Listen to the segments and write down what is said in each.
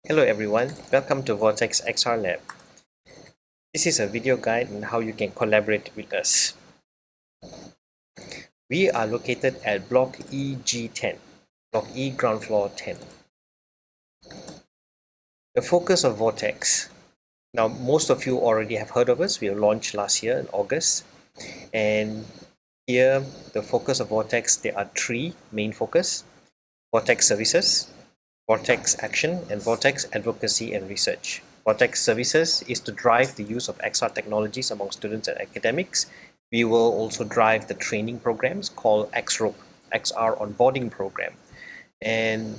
Hello everyone, welcome to Vortex XR Lab. This is a video guide on how you can collaborate with us. We are located at Block EG10, Block E ground floor 10. The focus of Vortex. Now most of you already have heard of us. We launched last year in August. And here the focus of Vortex, there are three main focus. Vortex Services, Vortex Action, and Vortex Advocacy and Research. Vortex Services is to drive the use of XR technologies among students and academics. We will also drive the training programs called XROPE, XR Onboarding Program. And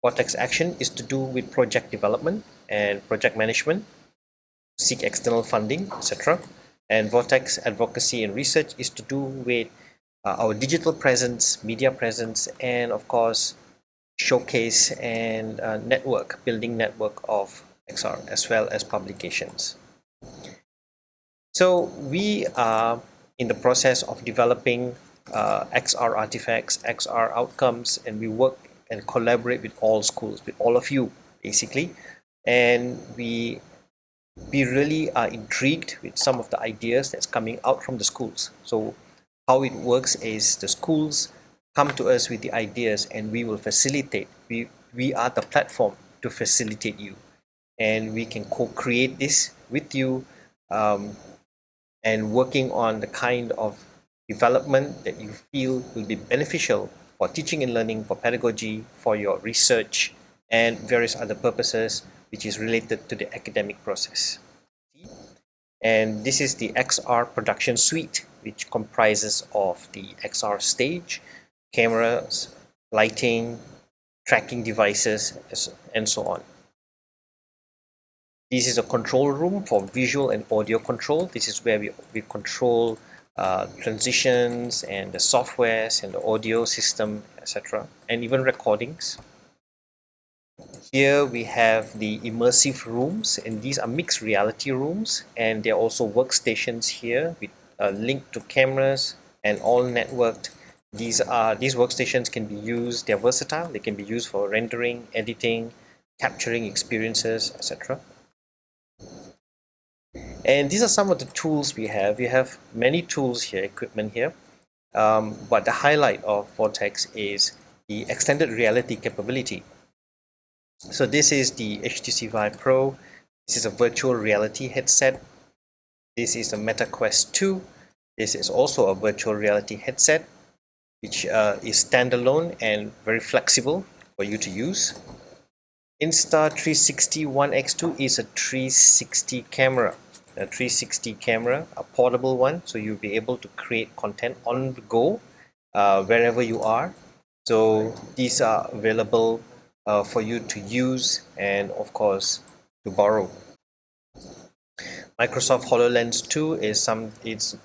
Vortex Action is to do with project development and project management, seek external funding, etc. And Vortex Advocacy and Research is to do with our digital presence, media presence, and of course, showcase and building network of XR as well as publications. So we are in the process of developing XR artifacts, XR outcomes, and we work and collaborate with all schools, with all of you basically. And we really are intrigued with some of the ideas that's coming out from the schools. So how it works is the schools come to us with the ideas and we will facilitate. We are the platform to facilitate you, and we can co-create this with you and working on the kind of development that you feel will be beneficial for teaching and learning, for pedagogy, for your research, and various other purposes which is related to the academic process. And this is the XR production suite, which comprises of the XR stage, cameras, lighting, tracking devices, and so on. This is a control room for visual and audio control. This is where we control transitions and the softwares and the audio system, etc., and even recordings. Here we have the immersive rooms, and these are mixed reality rooms, and there are also workstations here with a link to cameras and all networked. These workstations can be used, they're versatile, they can be used for rendering, editing, capturing experiences, etc. And these are some of the tools we have. We have many tools here, equipment here, but the highlight of Vortex is the extended reality capability. So this is the HTC Vive Pro. This is a virtual reality headset. This is a Meta Quest 2. This is also a virtual reality headset, which is standalone and very flexible for you to use. Insta360 One X2 is a 360 camera. A 360 camera, a portable one, so you'll be able to create content on the go wherever you are. So these are available for you to use and of course to borrow. Microsoft HoloLens 2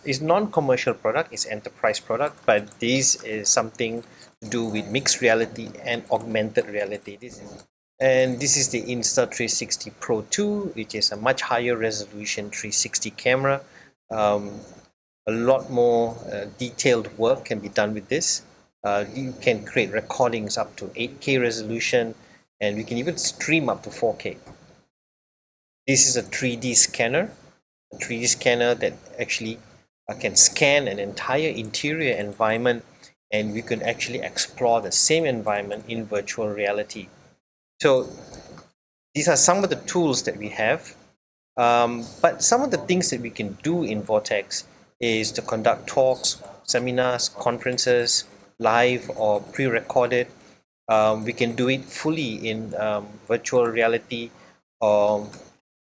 is non-commercial product, it's enterprise product, but this is something to do with mixed reality and augmented reality. This is the Insta360 Pro 2, which is a much higher resolution 360 camera. A lot more detailed work can be done with this. You can create recordings up to 8K resolution, and we can even stream up to 4K. This is a 3D scanner, that actually can scan an entire interior environment, and we can actually explore the same environment in virtual reality. So these are some of the tools that we have, but some of the things that we can do in Vortex is to conduct talks, seminars, conferences, live or pre-recorded. We can do it fully in virtual reality, or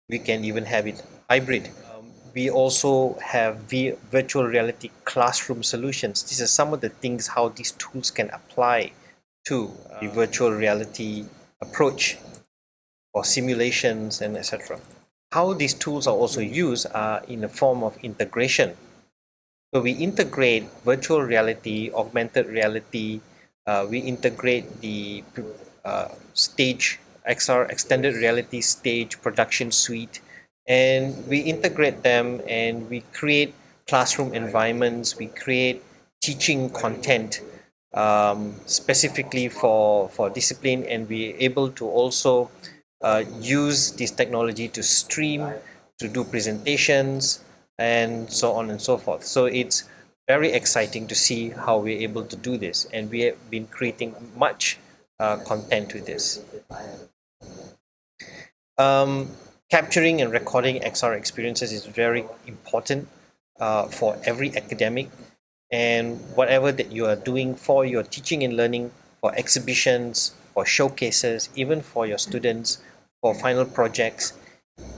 we can even have it hybrid. We also have virtual reality classroom solutions. These are some of the things how these tools can apply to the virtual reality approach or simulations and etc. How these tools are also used are in the form of integration. So we integrate virtual reality, augmented reality, we integrate the stage, XR extended reality stage production suite, and we integrate them and we create classroom environments, we create teaching content specifically for discipline, and we're able to also use this technology to stream, to do presentations, and so on and so forth. So it's very exciting to see how we're able to do this, and we have been creating much content with this. Um, Capturing and recording XR experiences is very important for every academic, and whatever that you are doing for your teaching and learning, for exhibitions, for showcases, even for your students, for final projects,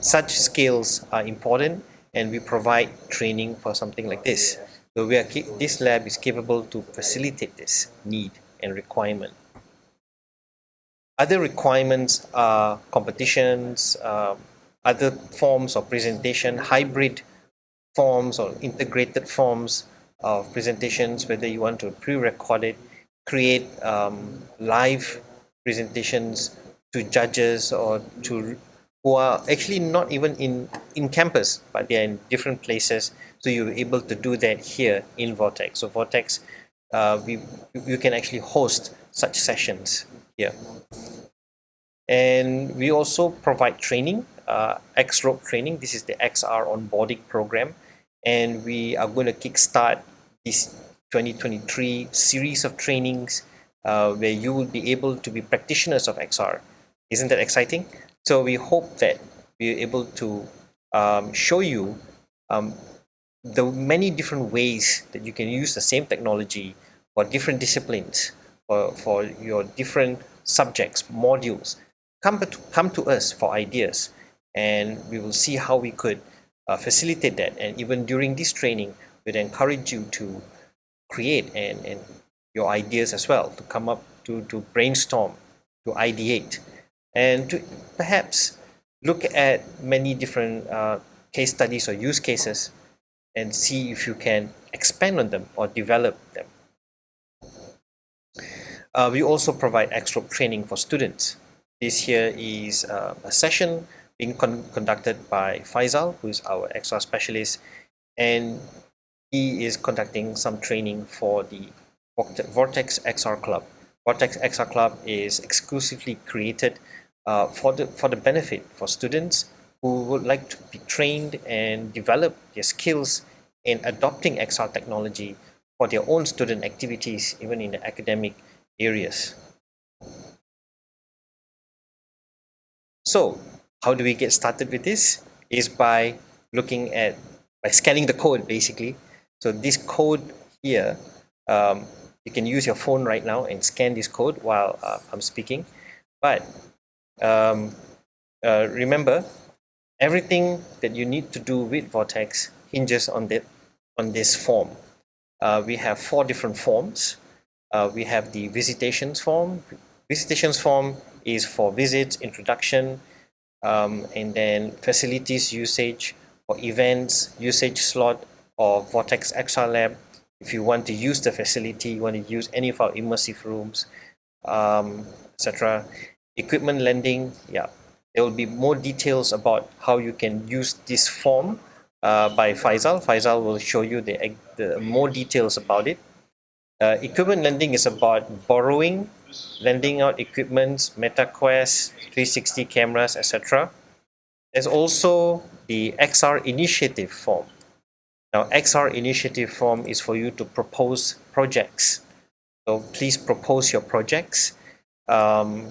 such skills are important, and we provide training for something like this. So this lab is capable to facilitate this need and requirement. Other requirements are competitions, other forms of presentation, hybrid forms or integrated forms of presentations, whether you want to pre-record it, create live presentations to judges or to who are actually not even in campus, but they are in different places. So you're able to do that here in Vortex. So Vortex, you can actually host such sessions here. And we also provide training, X-Rope training. This is the XR onboarding program. And we are going to kickstart this 2023 series of trainings where you will be able to be practitioners of XR. Isn't that exciting? So we hope that we're able to show you the many different ways that you can use the same technology for different disciplines, for your different subjects, modules. Come to us for ideas, and we will see how we could facilitate that. And even during this training, we'd encourage you to create and your ideas as well, to come up, to brainstorm, to ideate, and to perhaps look at many different case studies or use cases and see if you can expand on them or develop them. We also provide X-Rope training for students. This here is a session being conducted by Faisal, who is our XR specialist, and he is conducting some training for the Vortex XR Club. Vortex XR Club is exclusively created for the benefit for students who would like to be trained and develop their skills in adopting XR technology for their own student activities, even in the academic areas. So how do we get started with this? Is by scanning the code, basically. So this code here, you can use your phone right now and scan this code while I'm speaking. But remember, everything that you need to do with Vortex hinges on this form. We have 4 different forms. We have the visitations form. Visitations form is for visits, introduction, and then facilities usage, for events, usage slot of Vortex XR Lab. If you want to use the facility, you want to use any of our immersive rooms, etc. Equipment lending, yeah. There will be more details about how you can use this form by Faisal. Faisal will show you the more details about it. Equipment lending is about borrowing, lending out equipments, MetaQuest, 360 cameras, etc. There's also the XR initiative form. Now, XR initiative form is for you to propose projects. So please propose your projects, no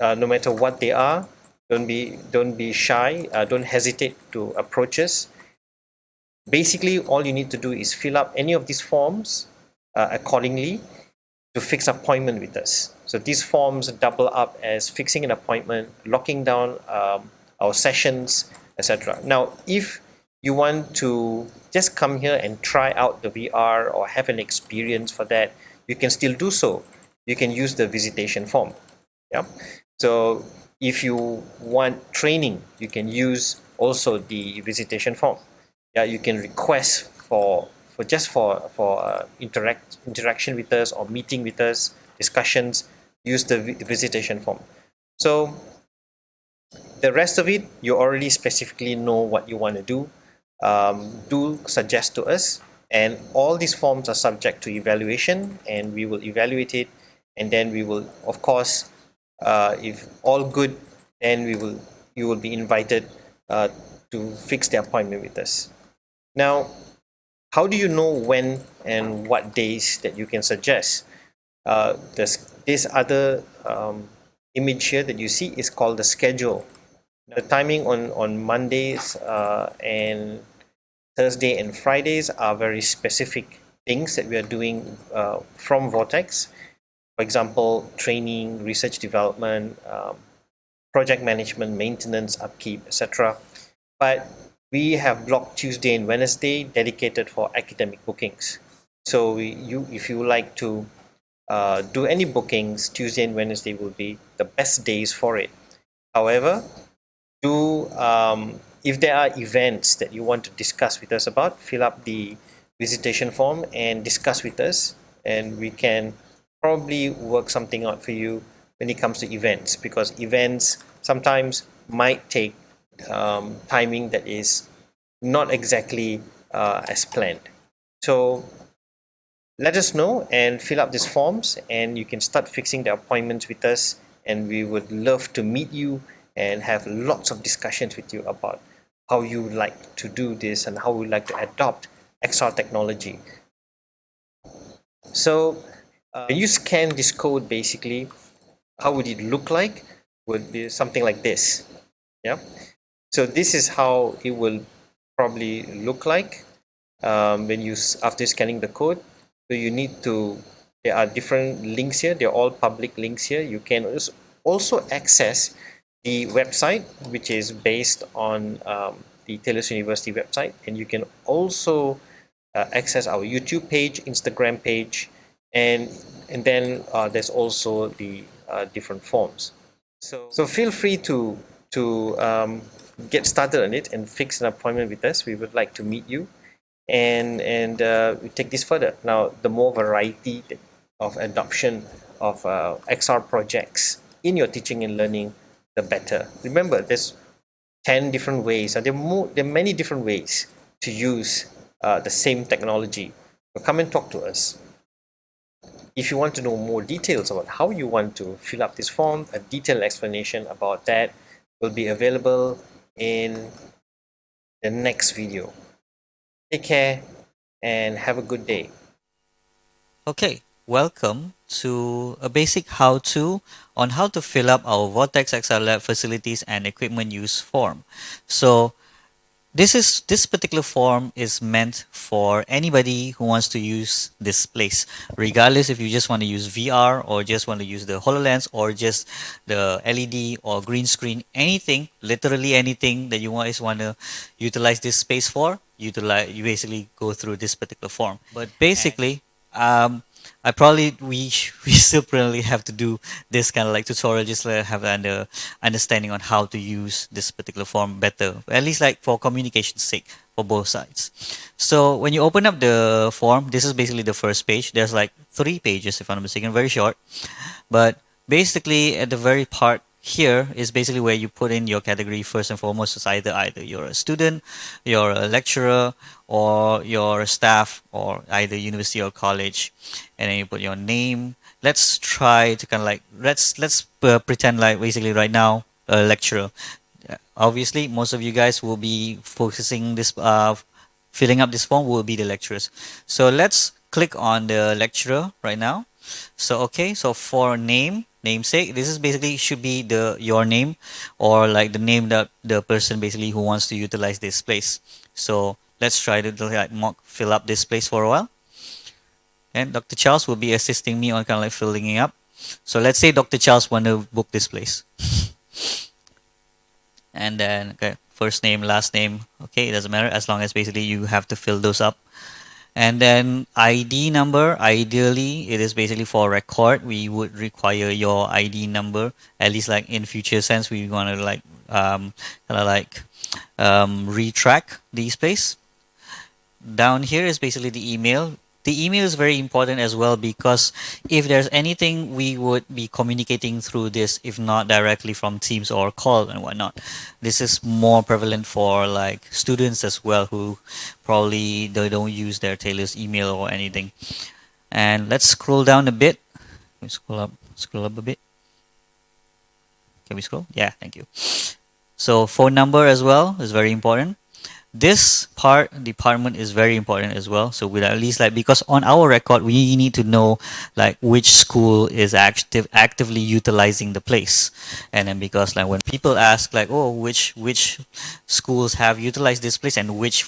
matter what they are. Don't be shy. Don't hesitate to approach us. Basically, all you need to do is fill up any of these forms accordingly to fix appointment with us. So these forms double up as fixing an appointment, locking down our sessions, etc. Now, if you want to just come here and try out the VR or have an experience for that, you can still do so. You can use the visitation form. Yeah. So if you want training, you can use also the visitation form. Yeah, you can request for interaction with us or meeting with us, discussions, use the visitation form. So the rest of it, you already specifically know what you want to do. Do suggest to us, and all these forms are subject to evaluation, and we will evaluate it, and then we will, of course, if all good, then you will be invited to fix the appointment with us. Now, how do you know when and what days that you can suggest? This other image here that you see is called the schedule. The timing on Mondays and Thursday and Fridays are very specific things that we are doing from Vortex. For example, training, research development, project management, maintenance, upkeep, etc. But we have blocked Tuesday and Wednesday dedicated for academic bookings. So if you like to do any bookings, Tuesday and Wednesday will be the best days for it. However, if there are events that you want to discuss with us about, fill up the visitation form and discuss with us, and we can probably work something out for you when it comes to events, because events sometimes might take timing that is not exactly as planned. So let us know and fill up these forms, and you can start fixing the appointments with us, and we would love to meet you and have lots of discussions with you about how you would like to do this and how you would like to adopt XR technology. So when you scan this code, basically how would it look like? Would be something like this. Yeah, so this is how it will probably look like when you after scanning the code. So you need to, there are different links here, they're all public links here. You can also access the website, which is based on the Taylor's University website, and you can also access our YouTube page, Instagram page, and then there's also the different forms. So feel free to get started on it and fix an appointment with us. We would like to meet you, and we take this further. Now, the more variety of adoption of XR projects in your teaching and learning, the better. Remember, there's 10 different ways, and there are many different ways to use the same technology. So come and talk to us. If you want to know more details about how you want to fill up this form, a detailed explanation about that will be available in the next video. Take care and have a good day. Okay, welcome to a basic how-to on how to fill up our Vortex XR Lab facilities and equipment use form. So this particular form is meant for anybody who wants to use this place, regardless if you just want to use VR or just want to use the HoloLens or just the LED or green screen, anything, literally anything that you guys want to utilize this space for, you basically go through this particular form. But basically, I probably we still probably have to do this kind of like tutorial just to have an understanding on how to use this particular form better, at least like for communication's sake for both sides. So when you open up the form, this is basically the first page. There's like 3 pages if I'm not mistaken, very short. But basically, at the very part here is basically where you put in your category first and foremost. It's either you're a student, you're a lecturer, or you're a staff, or either university or college, and then you put your name. Let's try to kind of like let's pretend like basically right now a lecturer. Obviously, most of you guys will be focusing this filling up this form will be the lecturers. So let's click on the lecturer right now. So okay, so for namesake, this is basically should be your name or like the name that the person basically who wants to utilize this place. So let's try to like mock fill up this place for a while. And Dr. Charles will be assisting me on kind of like filling it up. So let's say Dr. Charles want to book this place. And then okay, first name, last name, okay, it doesn't matter as long as basically you have to fill those up. And then ID number, ideally it is basically for record. We would require your ID number, at least like in future sense we want to like kind of like retrack these place. Down here is basically the email. The email is very important as well because if there's anything we would be communicating through this, if not directly from Teams or call and whatnot. This is more prevalent for like students as well who probably they don't use their Taylor's email or anything. And let's scroll down a bit. Scroll up a bit. Can we scroll? Yeah, thank you. So phone number as well is very important. This part department is very important as well, so with at least like, because on our record we need to know like which school is actively utilizing the place. And then because like when people ask like, oh, which schools have utilized this place, and which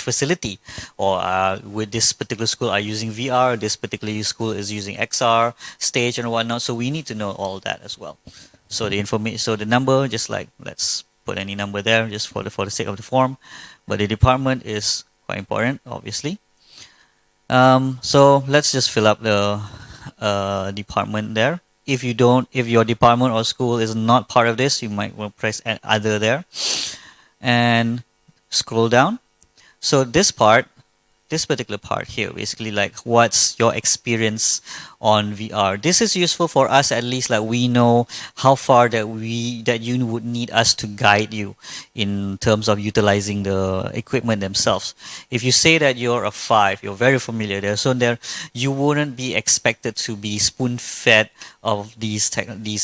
facility, or with this particular school are using VR, this particular school is using XR stage and whatnot, so we need to know all that as well. So the information, so the number, just like, let's put any number there just for the sake of the form, but the department is quite important, obviously. So let's just fill up the department there. If you don't, if your department or school is not part of this, you might want to press add other there and scroll down. So this particular part here, basically like what's your experience on VR. This is useful for us, at least like we know how far that you would need us to guide you in terms of utilizing the equipment themselves. If you say that you're a 5, you're very familiar there, so there you wouldn't be expected to be spoon fed of these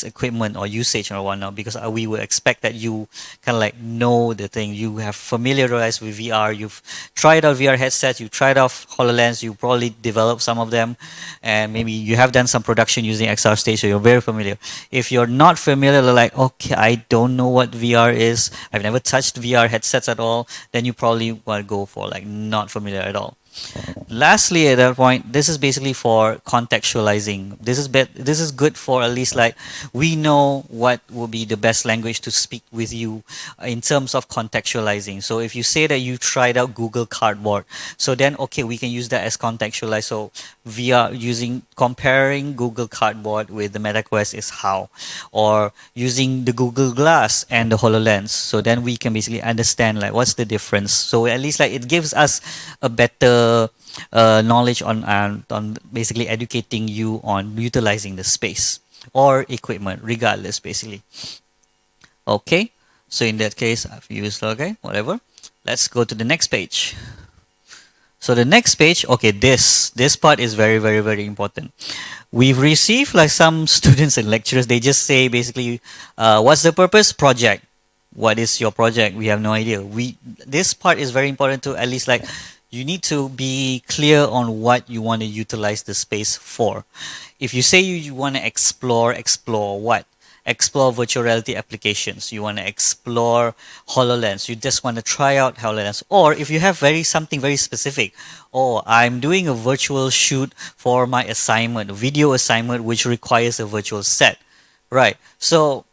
equipment or usage or whatnot, because we would expect that you kind of like know the thing, you have familiarized with VR, you've tried out VR headsets, you tried off HoloLens, you probably developed some of them, and maybe you have done some production using XR stage, so you're very familiar. If you're not familiar, like, okay, I don't know what VR is, I've never touched VR headsets at all, then you probably want to go for like not familiar at all. Lastly, at that point, this is basically for contextualizing. This is good for at least like we know what will be the best language to speak with you in terms of contextualizing. So if you say that you tried out Google Cardboard, so then okay, we can use that as contextualize. So via using comparing Google Cardboard with the MetaQuest is how, or using the Google Glass and the HoloLens. So then we can basically understand like what's the difference. So at least like it gives us a better knowledge on basically educating you on utilizing the space or equipment, regardless, basically. Okay, so in that case, I've used okay, whatever. Let's go to the next page. So the next page, okay, this part is very very very important. We've received like some students and lecturers. They just say basically, what's the purpose? Project. What is your project? We have no idea. This part is very important to at least like you need to be clear on what you want to utilize the space for. If you say you want to explore what? Explore virtual reality applications. You want to explore HoloLens. You just want to try out HoloLens. Or if you have something very specific, oh, I'm doing a virtual shoot for my assignment, a video assignment, which requires a virtual set. Right. So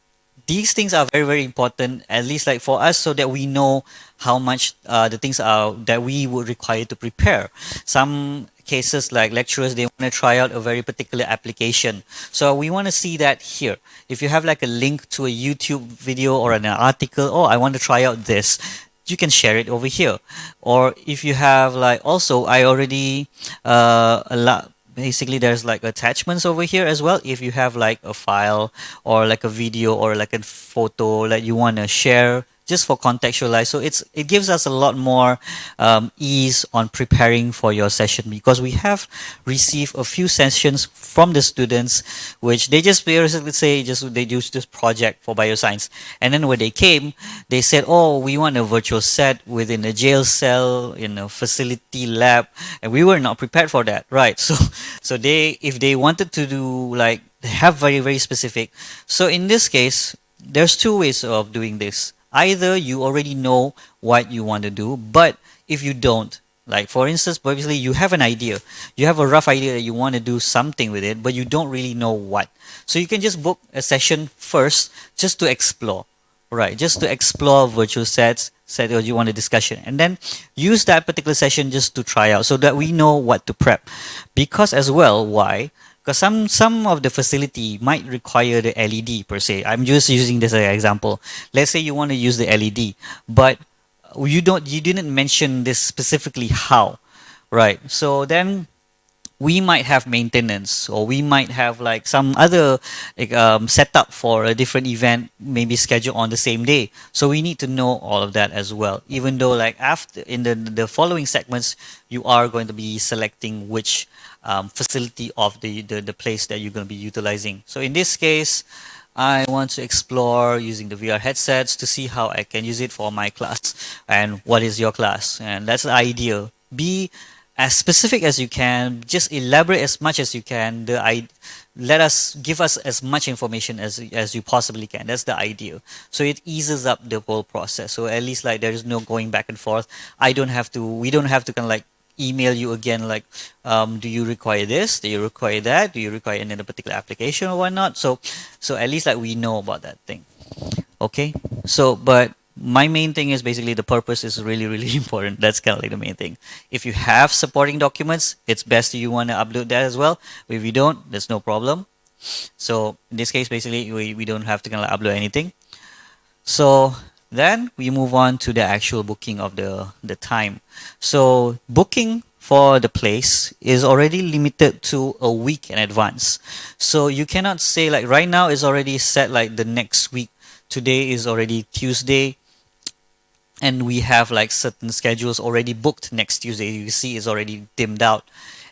these things are very very important, at least like for us, so that we know how much the things are that we would require to prepare. Some cases like lecturers, they want to try out a very particular application, so we want to see that here. If you have like a link to a YouTube video or an article, oh, I want to try out this, you can share it over here. Or if you have like, also I already a lot, basically there's like attachments over here as well. If you have like a file or like a video or like a photo that you want to share just for contextualize, so it gives us a lot more ease on preparing for your session, because we have received a few sessions from the students which they just basically say just they use this project for bioscience, and then when they came they said, oh, we want a virtual set within a jail cell in a facility lab, and we were not prepared for that, right? So they, if they wanted to do like have very very specific, so in this case there's two ways of doing this. Either you already know what you want to do, but if you don't, like for instance, obviously you have an idea, you have a rough idea that you want to do something with it, but you don't really know what, so you can just book a session first just to explore, right? Just to explore virtual sets, set or you want a discussion, and then use that particular session just to try out, so that we know what to prep. Because as well, why? Because some of the facility might require the LED per se. I'm just using this as an example. Let's say you want to use the LED, but you didn't mention this specifically how, right? So then we might have maintenance, or we might have like some other like, setup for a different event, maybe scheduled on the same day, so we need to know all of that as well, even though like after in the following segments you are going to be selecting which facility of the place that you're going to be utilizing. So in this case, I want to explore using the VR headsets to see how I can use it for my class. And what is your class? And that's the idea. Be as specific as you can. Just elaborate as much as you can. Let us give us as much information as you possibly can. That's the idea. So it eases up the whole process. So at least like there is no going back and forth. I don't have to. We don't have to kind of like email you again like do you require this, do you require that, do you require another particular application or whatnot. So at least like we know about that thing. Okay, so but my main thing is basically the purpose is really really important. That's kind of like the main thing. If you have supporting documents, it's best you want to upload that as well. If you don't, there's no problem. So in this case basically we don't have to kind of upload anything. So then we move on to the actual booking of the time. So booking for the place is already limited to a week in advance. So you cannot say like right now is already set like the next week. Today is already Tuesday and we have like certain schedules already booked next Tuesday. You see it's already dimmed out.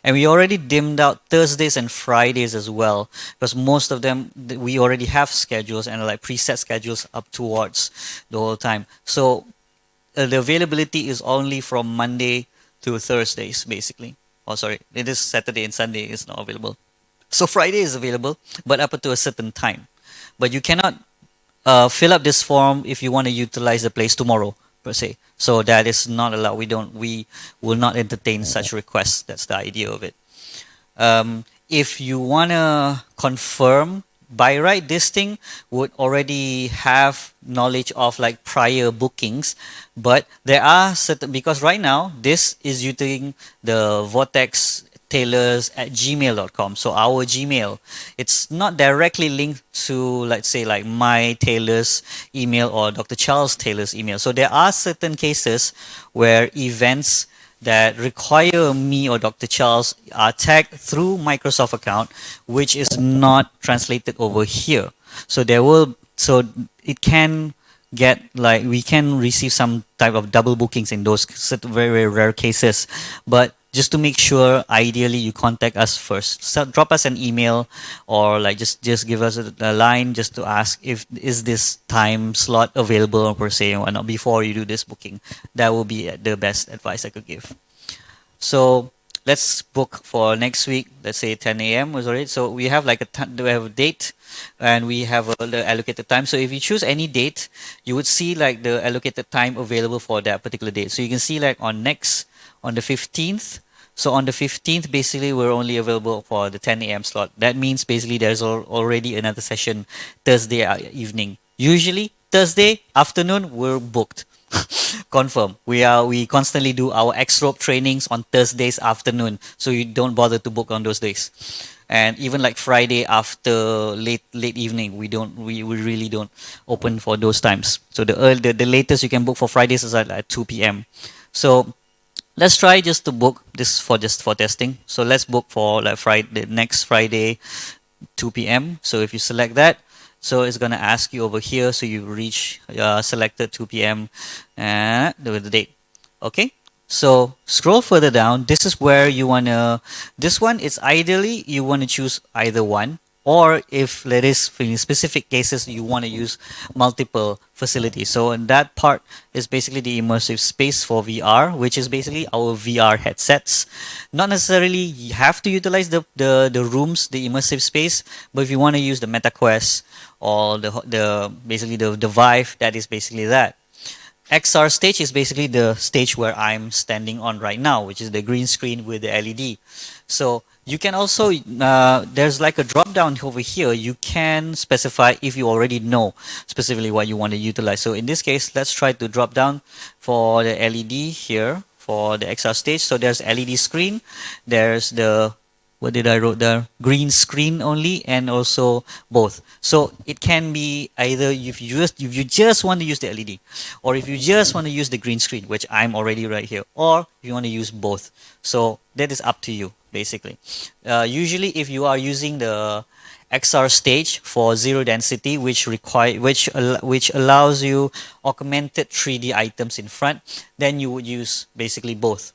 And we already dimmed out Thursdays and Fridays as well because most of them we already have schedules and like preset schedules up towards the whole time. So the availability is only from Monday to Thursdays basically. Oh sorry, it is Saturday and Sunday is not available. So Friday is available, but up to a certain time. But you cannot fill up this form if you want to utilize the place tomorrow per se. So that is not allowed. We will not entertain such requests. That's the idea of it. If you want to confirm by right, this thing would already have knowledge of like prior bookings, but there are certain because right now this is using the Vortex tailors at gmail.com. So our Gmail, it's not directly linked to let's say like my tailor's email or Dr. Charles Taylor's email. So there are certain cases where events that require me or Dr. Charles are tagged through Microsoft account, which is not translated over here. So so it can get like we can receive some type of double bookings in those very, very rare cases. But just to make sure, ideally you contact us first. So drop us an email or like just give us a line just to ask if is this time slot available per se and whatnot before you do this booking. That will be the best advice I could give. So let's book for next week. Let's say 10 a.m. was already. So we have like we have a date, and we have the allocated time. So if you choose any date, you would see like the allocated time available for that particular date. So you can see like on the 15th. So on the 15th, basically we're only available for the 10 a.m. slot. That means basically there's already another session Thursday evening. Usually Thursday afternoon we're booked. Confirm. We constantly do our X-rope trainings on Thursdays afternoon, so you don't bother to book on those days. And even like Friday after late evening, we really don't open for those times. So the latest you can book for Fridays is at 2 p.m. So let's try just to book this for just for testing. So let's book for like Friday next Friday 2 p.m. So if you select that, so it's gonna ask you over here. So you reach selected 2 p.m. and the date. Okay. So scroll further down. This is where you wanna. This one is ideally you wanna choose either one, or if there is in specific cases you wanna use multiple facilities. So in that part is basically the immersive space for VR, which is basically our VR headsets. Not necessarily you have to utilize the rooms, the immersive space, but if you want to use the MetaQuest or the basically the Vive, that is basically that. XR stage is basically the stage where I'm standing on right now, which is the green screen with the LED. So you can also, there's like a drop down over here. You can specify if you already know specifically what you want to utilize. So in this case, let's try to drop down for the LED here for the XR stage. So there's LED screen. There's the what did I wrote there? Green screen only, and also both. So it can be either if you just want to use the LED, or if you just want to use the green screen, which I'm already right here, or if you want to use both. So that is up to you, basically. Usually, if you are using the XR stage for zero density, which allows you augmented 3D items in front, then you would use basically both.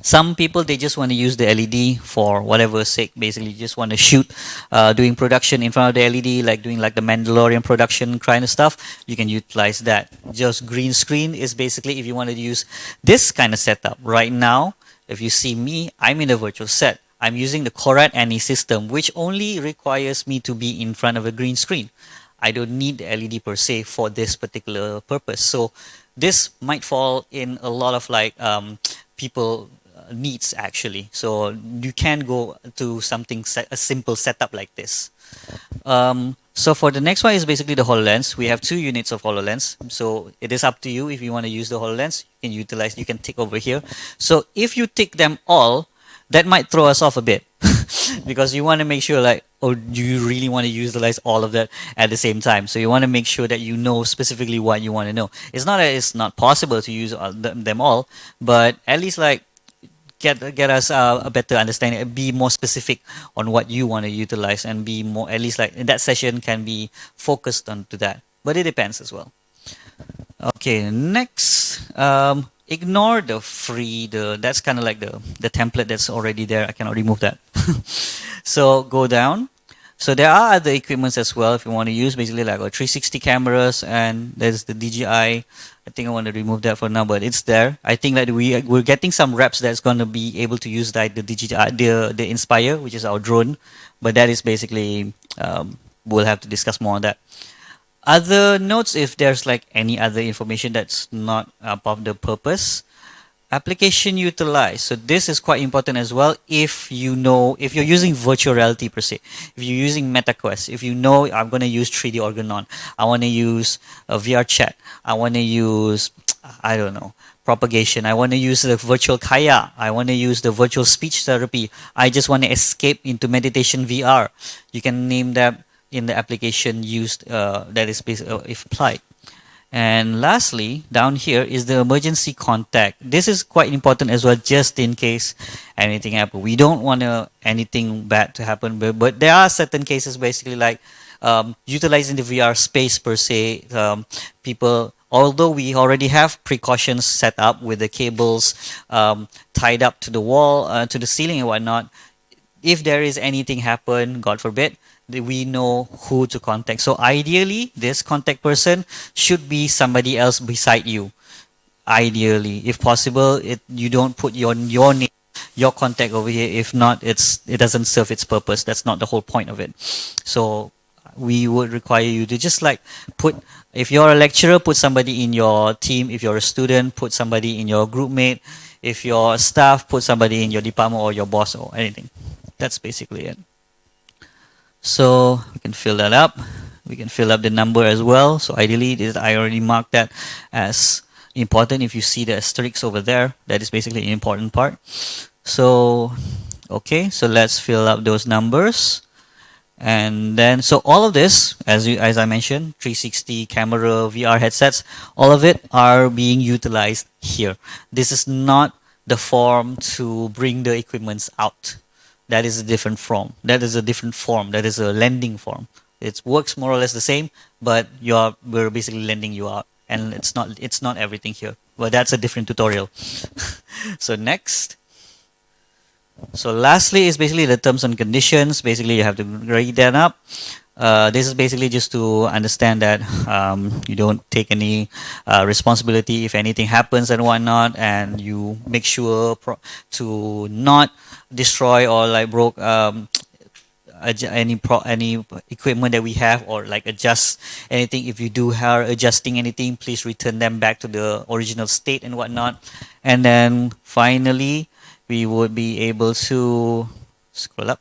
Some people, they just want to use the LED for whatever sake. Basically, just want to shoot, doing production in front of the LED, like doing like the Mandalorian production kind of stuff. You can utilize that. Just green screen is basically if you want to use this kind of setup. Right now, if you see me, I'm in a virtual set. I'm using the Corad NE system, which only requires me to be in front of a green screen. I don't need the LED per se for this particular purpose. So this might fall in a lot of like people needs actually. So you can go to something a simple setup like this. So for the next one is basically the HoloLens. We have 2 units of HoloLens. So it is up to you if you want to use the HoloLens. You can utilize, you can tick over here. So if you tick them all, that might throw us off a bit because you want to make sure like, oh, do you really want to utilize all of that at the same time? So you want to make sure that you know specifically what you want to know. It's not that it's not possible to use them all, but at least like get us a better understanding, be more specific on what you want to utilize, and be more, at least like in that session can be focused on to that, but it depends as well. Okay, next, ignore the free, that's kind of like the template that's already there. I cannot remove that. So go down. So there are other equipments as well if you want to use, basically like a 360 cameras, and there's the DJI. I think I want to remove that for now, but it's there. I think that we're getting some reps that's going to be able to use like the DJI, the Inspire, which is our drone, but that is basically we'll have to discuss more on that. Other notes, if there's like any other information that's not above the purpose. Application utilized. So this is quite important as well. If you know, if you're using virtual reality per se, if you're using MetaQuest, if you know I'm going to use 3D Organon, I want to use a VR chat, I want to use, I don't know, propagation, I want to use the virtual kaya, I want to use the virtual speech therapy, I just want to escape into meditation VR. You can name that in the application used that is if applied. And lastly, down here is the emergency contact. This is quite important as well, just in case anything happens. We don't want anything bad to happen, but there are certain cases, basically like utilizing the VR space per se. People, although we already have precautions set up with the cables tied up to the wall, to the ceiling and whatnot, if there is anything happen, God forbid, we know who to contact. So ideally, this contact person should be somebody else beside you. Ideally, if possible, you don't put your name, your contact over here. If not, it doesn't serve its purpose. That's not the whole point of it. So we would require you to just like put, if you're a lecturer, put somebody in your team. If you're a student, put somebody in your group mate. If you're a staff, put somebody in your department or your boss or anything. That's basically it. So we can fill that up. We can fill up the number as well. So ideally, I already marked that as important. If you see the asterisk over there, that is basically an important part. So, okay, so let's fill up those numbers. And then, so all of this, as I mentioned, 360 camera, VR headsets, all of it are being utilized here. This is not the form to bring the equipments out. That is a different form. That is a different form. That is a lending form. It works more or less the same, but we're basically lending you out, and it's not everything here. But that's a different tutorial. So next. So lastly is basically the terms and conditions. Basically, you have to read that up. This is basically just to understand that you don't take any responsibility if anything happens and whatnot, and you make sure to not destroy or like broke any equipment that we have, or like adjust anything. If you do are adjusting anything, please return them back to the original state and whatnot. And then finally, we would be able to scroll up.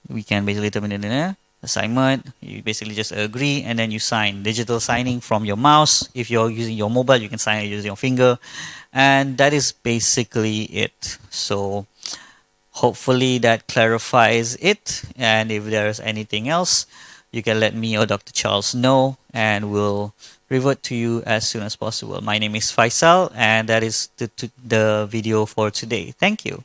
We can basically terminate in assignment. You basically just agree and then you sign. Digital signing from your mouse. If you're using your mobile, you can sign it using your finger. And that is basically it. So hopefully that clarifies it. And if there's anything else, you can let me or Dr. Charles know, and we'll revert to you as soon as possible. My name is Faisal, and that is the video for today. Thank you.